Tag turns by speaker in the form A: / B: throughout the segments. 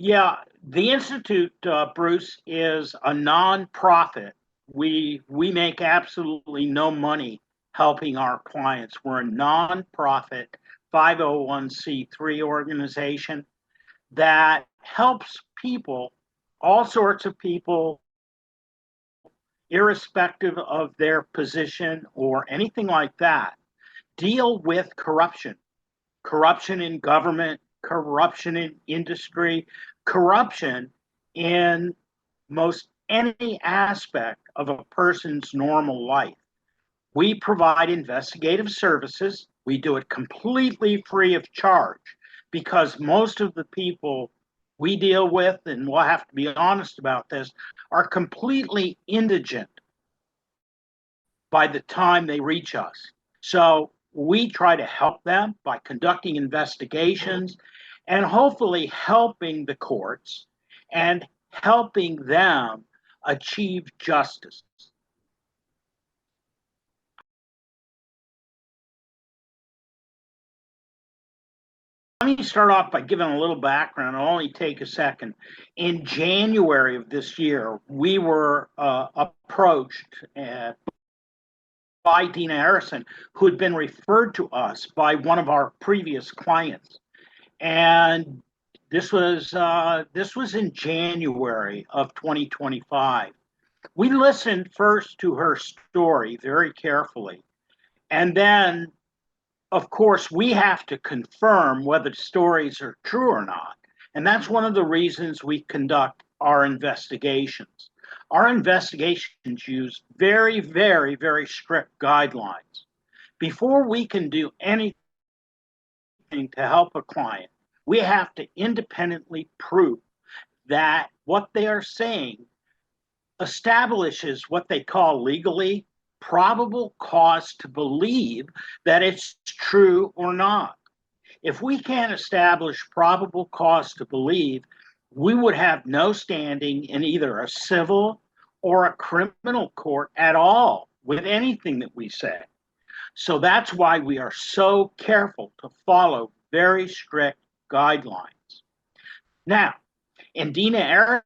A: Yeah, the Institute, Bruce, is a nonprofit. We make absolutely no money helping our clients. We're a nonprofit 501c3 organization that helps people, all sorts of people, irrespective of their position or anything like that, deal with corruption. Corruption in government, corruption in industry, corruption in most any aspect of a person's normal life. We provide investigative services. We do it completely free of charge because most of the people we deal with, and we'll have to be honest about this, are completely indigent by the time they reach us. So we try to help them by conducting investigations and hopefully helping the courts and helping them achieve justice. Let me start off by giving a little background. I'll only take a second. In January of this year, we were approached by Dena Arrison, who had been referred to us by one of our previous clients. And this was in January of 2025. We listened first to her story very carefully, and then, of course, we have to confirm whether the stories are true or not. And that's one of the reasons we conduct our investigations. Our investigations use very, very, very strict guidelines. Before we can do anything to help a client, we have to independently prove that what they are saying establishes what they call legally probable cause to believe that it's true or not. If we can't establish probable cause to believe, we would have no standing in either a civil or a criminal court at all with anything that we say. So that's why we are so careful to follow very strict guidelines. Now, in Dena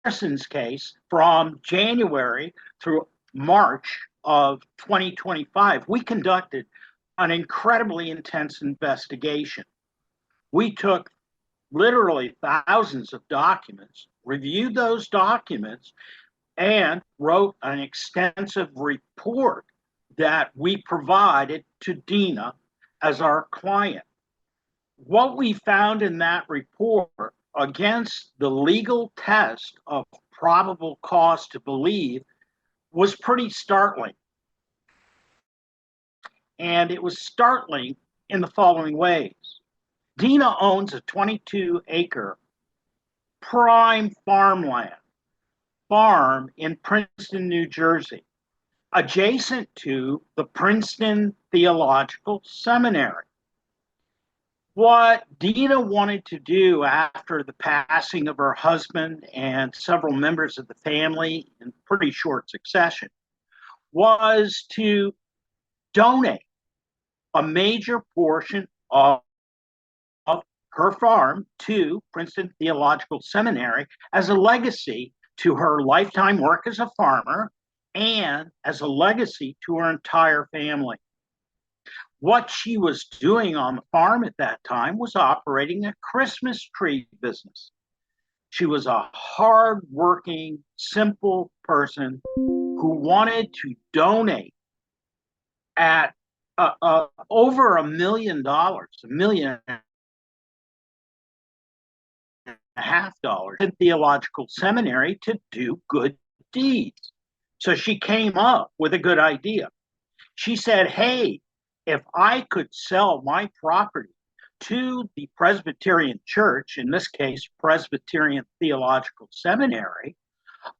A: Arrison's case, from January through March of 2025, we conducted an incredibly intense investigation. We took literally thousands of documents, reviewed those documents, and wrote an extensive report that we provided to Dena as our client. What we found in that report against the legal test of probable cause to believe was pretty startling. And it was startling in the following ways. Dena owns a 22-acre prime farm in Princeton, New Jersey, adjacent to the Princeton Theological Seminary. What Dena wanted to do after the passing of her husband and several members of the family in pretty short succession was to donate a major portion of her farm to Princeton Theological Seminary as a legacy to her lifetime work as a farmer and as a legacy to her entire family. What she was doing on the farm at that time was operating a Christmas tree business. She was a hardworking, simple person who wanted to donate at over $1 million, $1.5 million in theological seminary to do good deeds. So she came up with a good idea. She said, hey, if I could sell my property to the Presbyterian Church, in this case, Presbyterian Theological Seminary,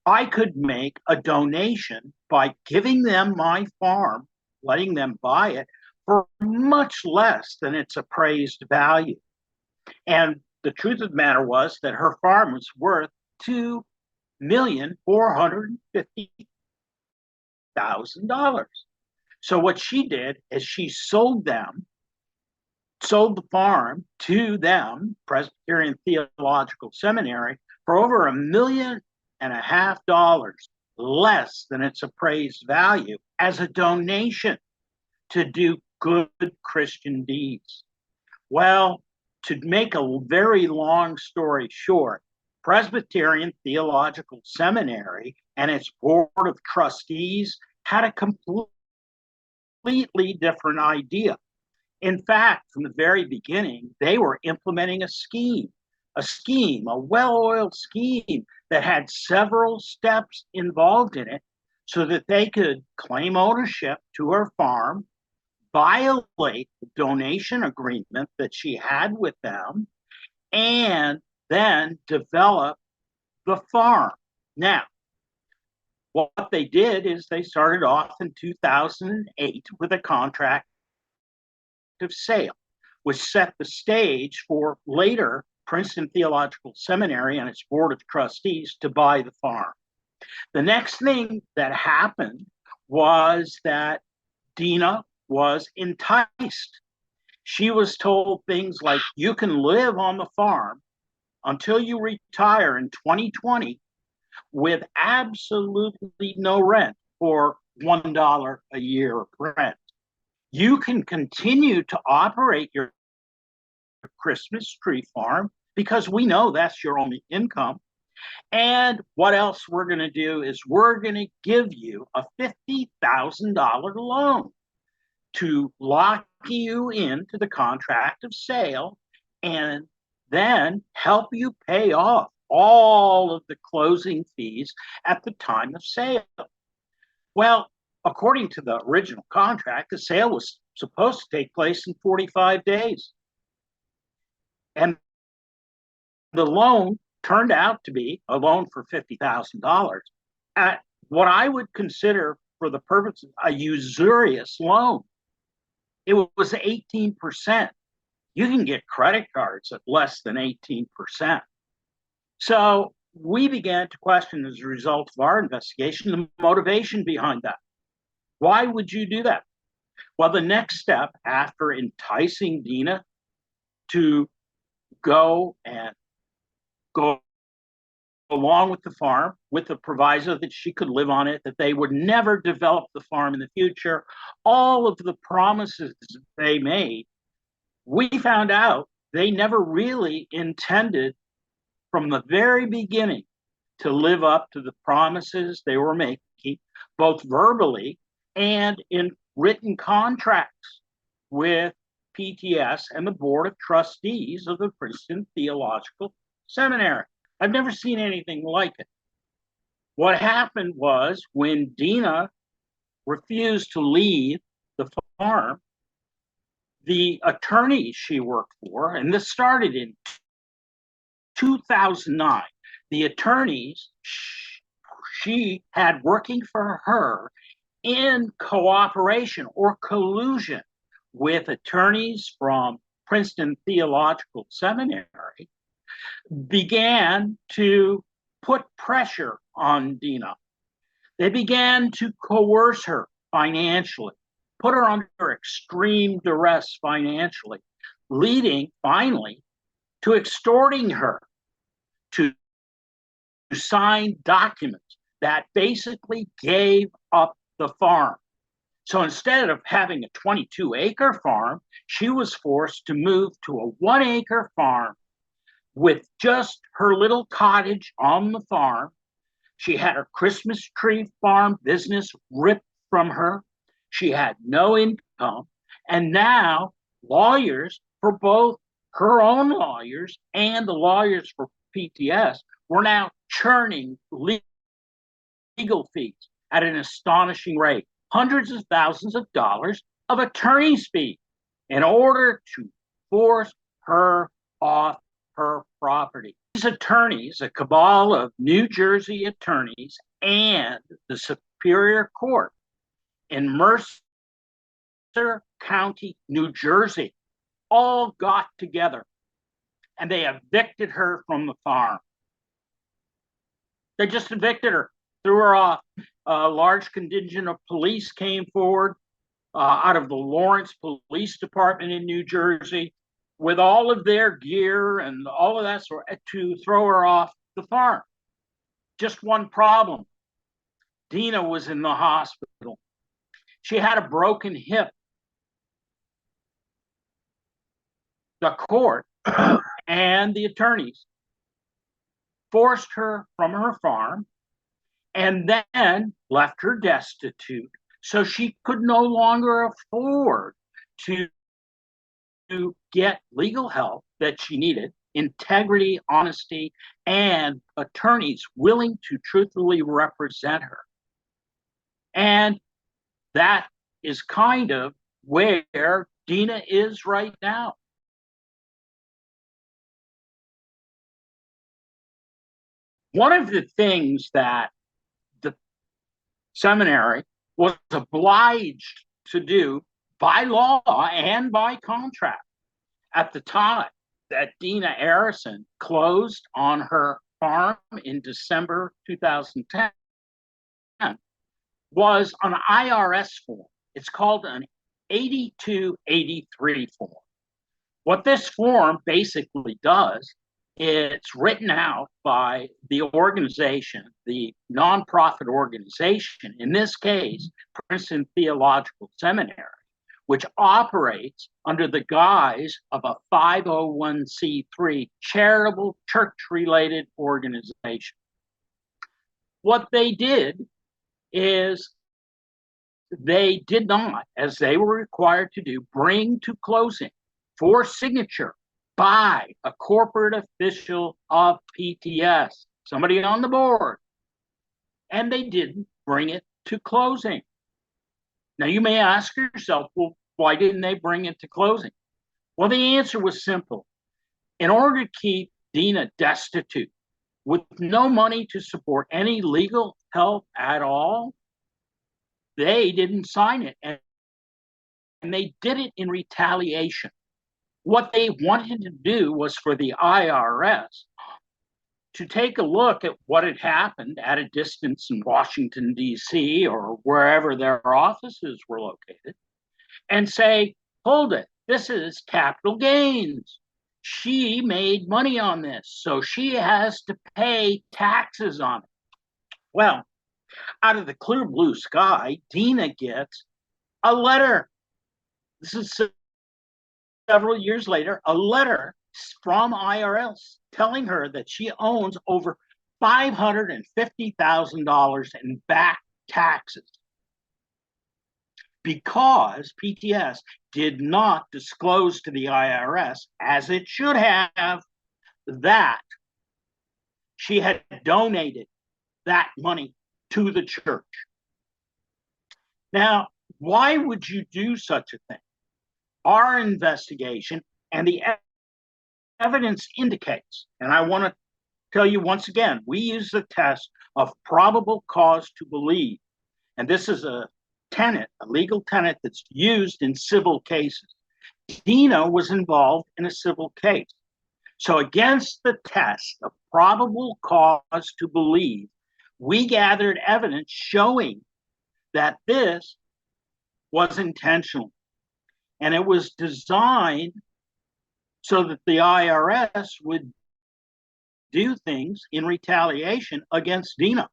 A: I could make a donation by giving them my farm, letting them buy it for much less than its appraised value. And the truth of the matter was that her farm was worth $2,450,000. So what she did is she sold them sold the farm to them, Presbyterian Theological Seminary, for over $1.5 million less than its appraised value as a donation to do good Christian deeds. Well, to make a very long story short, Presbyterian Theological Seminary and its board of trustees had a completely different idea. In fact, from the very beginning, they were implementing a well-oiled scheme that had several steps involved in it so that they could claim ownership to her farm, violate the donation agreement that she had with them, and then develop the farm. Now, what they did is they started off in 2008 with a contract of sale, which set the stage for later Princeton Theological Seminary and its board of trustees to buy the farm. The next thing that happened was that Dena was enticed. She was told things like, you can live on the farm until you retire in 2020 with absolutely no rent, or $1 a year of rent. You can continue to operate your Christmas tree farm because we know that's your only income. And what else we're going to do is we're going to give you a $50,000 loan to lock you into the contract of sale and then help you pay off all of the closing fees at the time of sale. Well, according to the original contract, the sale was supposed to take place in 45 days. And the loan turned out to be a loan for $50,000 at what I would consider, for the purposes, a usurious loan. It was 18%. You can get credit cards at less than 18%. So we began to question, as a result of our investigation, the motivation behind that. Why would you do that? Well, the next step after enticing Dena to go along with the farm, with the proviso that she could live on it, that they would never develop the farm in the future, all of the promises they made, we found out they never really intended from the very beginning to live up to the promises they were making, both verbally and in written contracts with PTS and the Board of Trustees of the Princeton Theological Seminary. I've never seen anything like it. What happened was, when Dena refused to leave the farm, the attorneys she worked for, and this started in 2009, the attorneys she had working for her in cooperation or collusion with attorneys from Princeton Theological Seminary, began to put pressure on Dena. They began to coerce her financially, put her under extreme duress financially, leading finally to extorting her to sign documents that basically gave up the farm. So instead of having a 22-acre farm, she was forced to move to a 1-acre farm with just her little cottage on the farm. She had her Christmas tree farm business ripped from her. She had no income. And now lawyers, for both her own lawyers and the lawyers for PTS, were now churning legal fees at an astonishing rate, hundreds of thousands of dollars of attorney's fees, in order to force her off her property. These attorneys, a cabal of New Jersey attorneys and the Superior Court in Mercer County, New Jersey, all got together and they evicted her from the farm. They just evicted her, threw her off. A large contingent of police came forward. out of the Lawrence Police Department in New Jersey with all of their gear and all of that sort to throw her off the farm. Just one problem. Dena was in the hospital. She had a broken hip. The court and the attorneys forced her from her farm and then left her destitute, so she could no longer afford to get legal help that she needed, integrity, honesty, and attorneys willing to truthfully represent her. And that is kind of where Dena is right now. One of the things that the seminary was obliged to do by law and by contract at the time that Dena Arrison closed on her farm in December 2010 was an IRS form. It's called an 8283 form. What this form basically does, it's written out by the organization, the nonprofit organization, in this case, Princeton Theological Seminary, which operates under the guise of a 501c3 charitable church-related organization. What they did is they did not, as they were required to do, bring to closing for signature by a corporate official of PTS, somebody on the board, and they didn't bring it to closing. Now, you may ask yourself, well, why didn't they bring it to closing? Well, the answer was simple. In order to keep Dena destitute, with no money to support any legal help at all, they didn't sign it. And they did it in retaliation. What they wanted to do was for the IRS to take a look at what had happened at a distance in Washington, D.C., or wherever their offices were located, and say, hold it, this is capital gains. She made money on this, so she has to pay taxes on it. Well, out of the clear blue sky, Dena gets a letter. This is several years later, a letter from IRS telling her that she owns over $550,000 in back taxes because PTS did not disclose to the IRS, as it should have, that she had donated that money to the church. Now, why would you do such a thing? Our investigation and the evidence indicates, and I want to tell you once again, we use the test of probable cause to believe. And this is a tenet, a legal tenet that's used in civil cases. Dena was involved in a civil case. So against the test of probable cause to believe, we gathered evidence showing that this was intentional. And it was designed so that the IRS would do things in retaliation against Dena.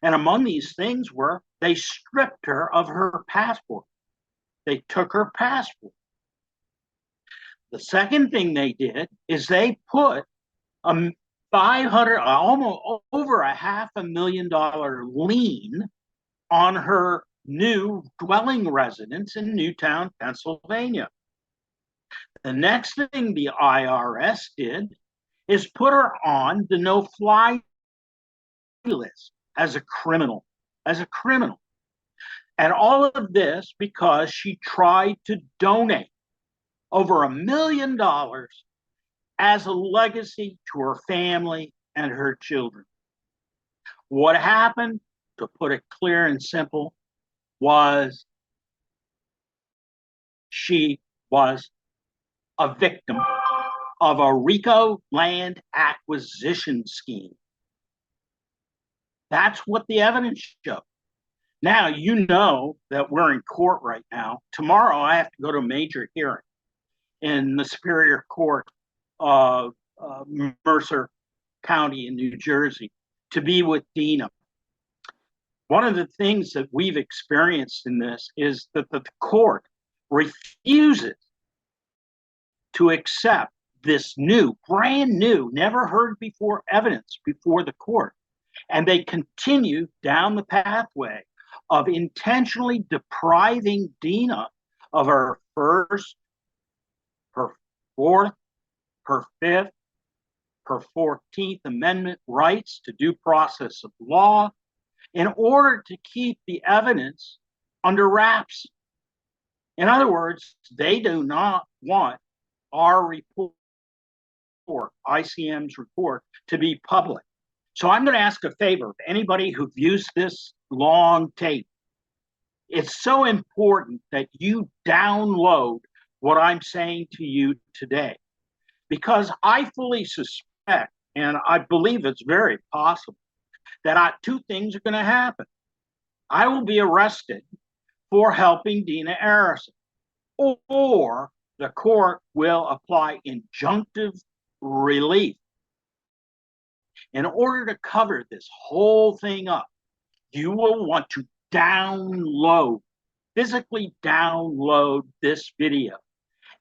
A: And among these things were they stripped her of her passport. They took her passport. The second thing they did is they put a almost over $500,000 lien on her new dwelling residence in Newtown, Pennsylvania. The next thing the IRS did is put her on the no-fly list as a criminal. And all of this because she tried to donate over $1 million as a legacy to her family and her children. What happened, to put it clear and simple, was she was a victim of a RICO land acquisition scheme. That's what the evidence showed. Now, you know that we're in court right now. Tomorrow, I have to go to a major hearing in the Superior Court of Mercer County in New Jersey to be with Dena. One of the things that we've experienced in this is that the court refuses to accept this new, brand new, never heard before evidence before the court. And they continue down the pathway of intentionally depriving Dena of her first, her fourth, her fifth, her 14th Amendment rights to due process of law in order to keep the evidence under wraps. In other words, they do not want our report, ICM's report, to be public. So I'm going to ask a favor of anybody who views this long tape. It's so important that you download what I'm saying to you today, because I fully suspect, and I believe it's very possible, that two things are going to happen. I will be arrested for helping Dena Arrison, or the court will apply injunctive relief. In order to cover this whole thing up, you will want to physically download this video,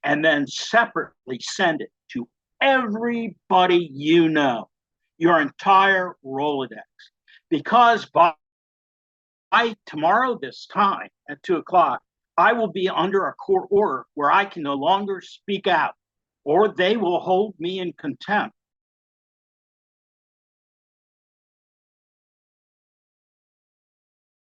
A: and then separately send it to everybody you know, your entire Rolodex. Because by tomorrow this time at 2:00, I will be under a court order where I can no longer speak out, or they will hold me in contempt